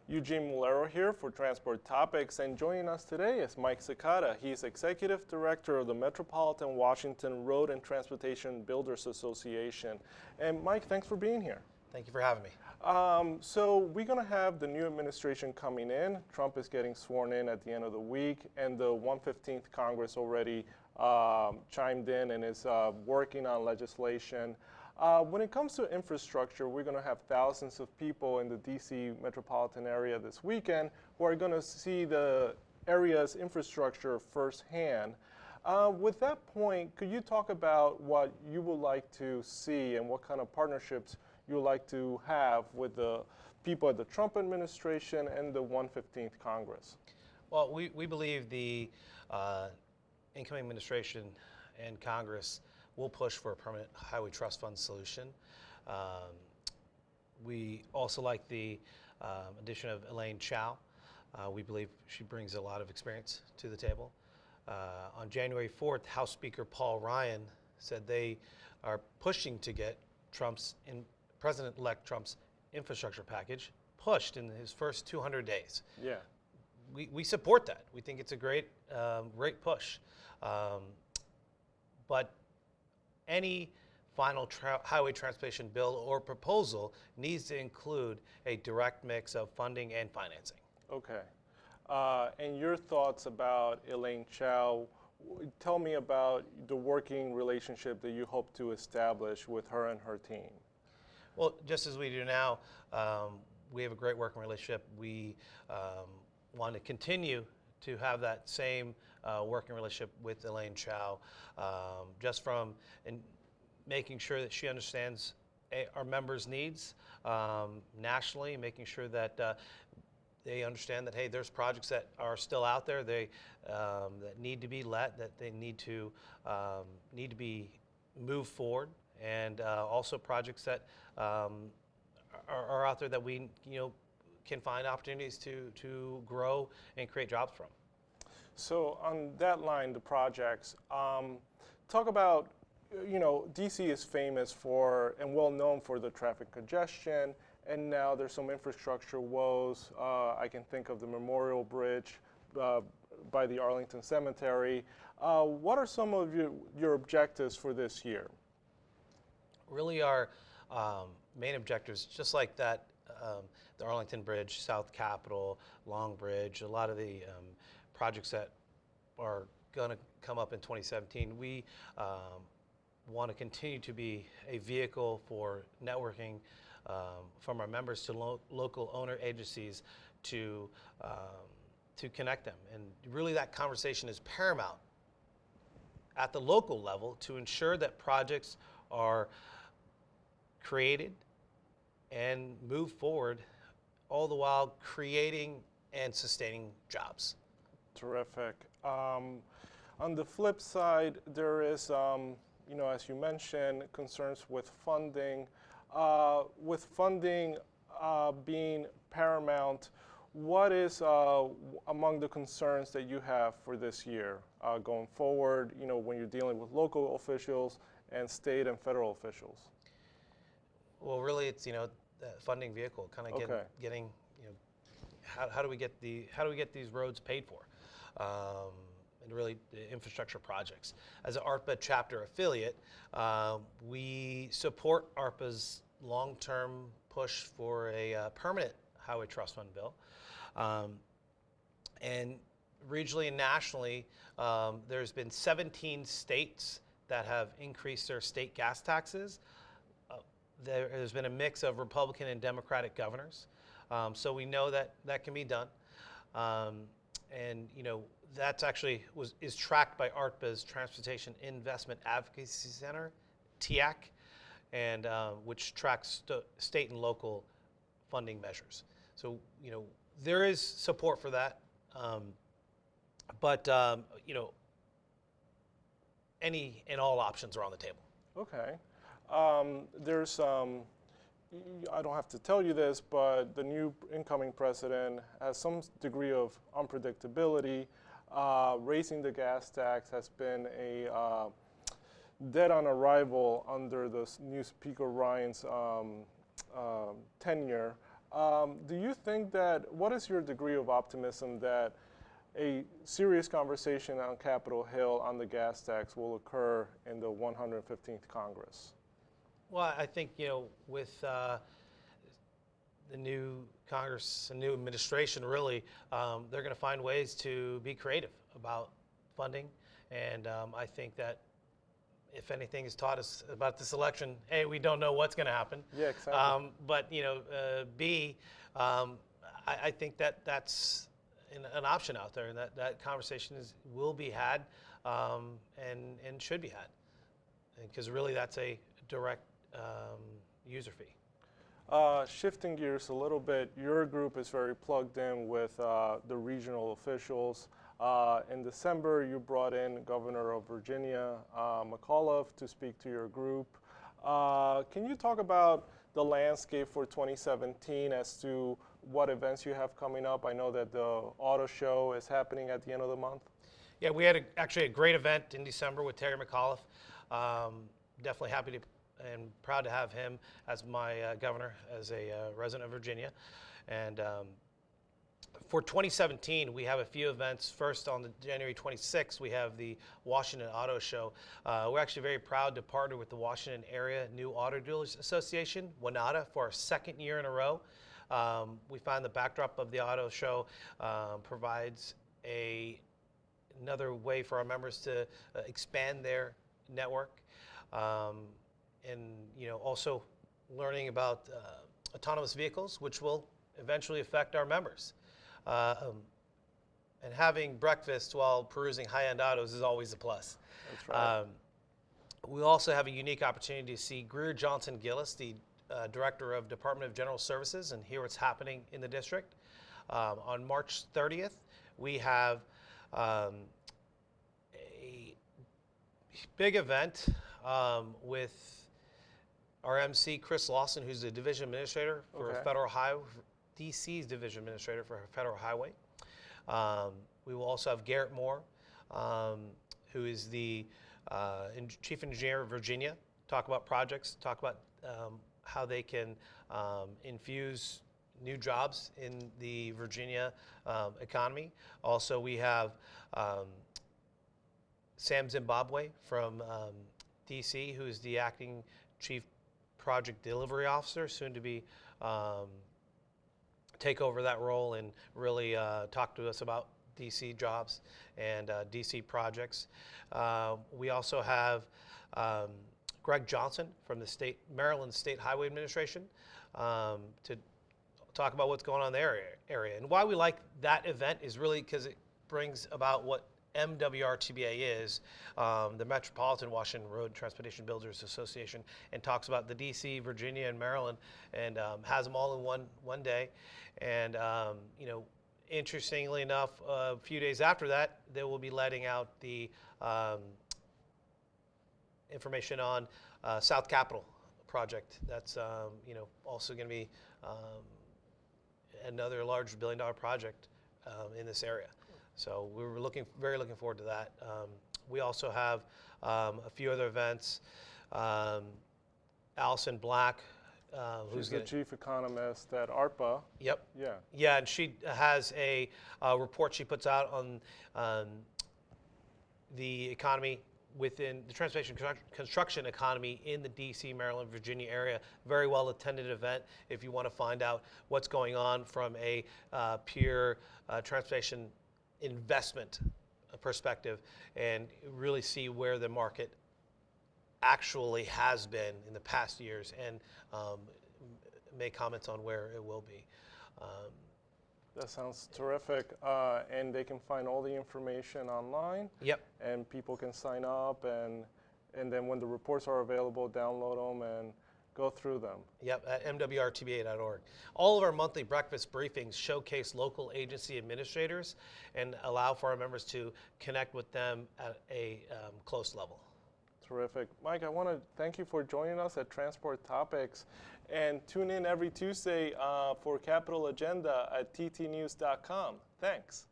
Eugene Mulero here for Transport Topics, and joining us today is Mike Sakata. He's Executive Director of the Metropolitan Washington Road and Transportation Builders Association. And Mike, thanks for being here. Thank you for having me. So we're going to have the new administration coming in. Trump is getting sworn in at the end of the week, and the 115th Congress already chimed in and is working on legislation. When it comes to infrastructure, we're going to have thousands of people in the DC metropolitan area this weekend who are going to see the area's infrastructure firsthand. With that point, could you talk about what you would like to see and what kind of partnerships you would like to have with the people at the Trump administration and the 115th Congress? Well, we believe the incoming administration and Congress will push for a permanent highway trust fund solution. We also like the addition of Elaine Chao. We believe she brings a lot of experience to the table. On January 4th, House Speaker Paul Ryan said they are pushing to get President-elect Trump's infrastructure package pushed in his first 200 days. Yeah. We support that. We think it's a great push. But any final highway transportation bill or proposal needs to include a direct mix of funding and financing. Okay. And your thoughts about Elaine Chao, tell me about the working relationship that you hope to establish with her and her team. Well, just as we do now, we have a great working relationship. We want to continue to have that same working relationship with Elaine Chao, just from making sure that she understands our members' needs nationally, making sure that they understand that, hey, there's projects that are still out there that need to be let, that they need to be moved forward, and also projects that are out there that we can find opportunities to grow and create jobs from. So on that line, the projects, talk about, DC is famous for and well known for the traffic congestion, and now there's some infrastructure woes. I can think of the Memorial Bridge by the Arlington Cemetery. What are some of your objectives for this year? Really, our main objectives, just like that, the Arlington Bridge, South Capitol, Long Bridge, a lot of the projects that are going to come up in 2017, we want to continue to be a vehicle for networking from our members to local owner agencies to connect them. And really that conversation is paramount at the local level to ensure that projects are created and move forward, all the while creating and sustaining jobs. Terrific. On the flip side, there is, as you mentioned, concerns with funding. With funding being paramount, what is among the concerns that you have for this year going forward, when you're dealing with local officials and state and federal officials? Well, really, it's the funding vehicle, kind of getting how do we get these roads paid for, and really the infrastructure projects. As an ARTBA chapter affiliate, we support ARTBA's long-term push for a permanent highway trust fund bill, and regionally and nationally, there's been 17 states that have increased their state gas taxes. There has been a mix of Republican and Democratic governors, so we know that can be done, and that's actually is tracked by ARTBA's Transportation Investment Advocacy Center, TIAC, and which tracks state and local funding measures. So there is support for that, but any and all options are on the table. Okay. There's, I don't have to tell you this, but the new incoming president has some degree of unpredictability. Raising the gas tax has been a dead on arrival under the new Speaker Ryan's tenure. Do you think that, what is your degree of optimism that a serious conversation on Capitol Hill on the gas tax will occur in the 115th Congress? Well, I think, with the new Congress and new administration, really, they're going to find ways to be creative about funding. And I think that if anything is taught us about this election, A, we don't know what's going to happen. Yeah, exactly. But, B, I think that that's an option out there, and that conversation will be had and should be had. Because really that's a direct user fee. Shifting gears a little bit, your group is very plugged in with the regional officials. In December, you brought in Governor of Virginia, McAuliffe, to speak to your group. Can you talk about the landscape for 2017 as to what events you have coming up? I know that the auto show is happening at the end of the month. Yeah, we had actually a great event in December with Terry McAuliffe. Definitely happy to and proud to have him as my governor, as a resident of Virginia. And for 2017, we have a few events. First, on the January 26th, we have the Washington Auto Show. We're actually very proud to partner with the Washington Area New Auto Dealers Association, WNADA, for our second year in a row. We find the backdrop of the auto show provides another way for our members to expand their network. And also learning about autonomous vehicles, which will eventually affect our members. And having breakfast while perusing high-end autos is always a plus. That's right. We also have a unique opportunity to see Greer Johnson Gillis, the Director of Department of General Services, and hear what's happening in the district. On March 30th, we have a big event with our MC, Chris Lawson, who's the Division Administrator for Federal Highway, DC's Division Administrator for Federal Highway. We will also have Garrett Moore, who is the Chief Engineer of Virginia, talk about projects, talk about how they can infuse new jobs in the Virginia economy. Also, we have Sam Zimbabwe from DC, who is the Acting Chief Project Delivery Officer, soon to be take over that role and really talk to us about DC jobs and DC projects. We also have Greg Johnson from the Maryland State Highway Administration to talk about what's going on in their area. And why we like that event is really because it brings about what MWRTBA is, the Metropolitan Washington Road Transportation Builders Association, and talks about the DC, Virginia, and Maryland, and has them all in one day. And interestingly enough, a few days after that, they will be letting out the information on South Capitol project. That's also going to be another large billion-dollar project in this area. So we were very looking forward to that. We also have a few other events. Allison Black, who's the chief economist at ARTBA. Yep. Yeah. Yeah, and she has a report she puts out on the economy within the transportation construction economy in the DC, Maryland, Virginia area. Very well attended event if you want to find out what's going on from a pure transportation investment perspective and really see where the market actually has been in the past years and make comments on where it will be. That sounds terrific. And they can find all the information online. Yep. And people can sign up and then when the reports are available, download them and go through them. Yep, at MWRTBA.org. All of our monthly breakfast briefings showcase local agency administrators and allow for our members to connect with them at a close level. Terrific. Mike, I want to thank you for joining us at Transport Topics, and tune in every Tuesday for Capitol Agenda at ttnews.com. Thanks.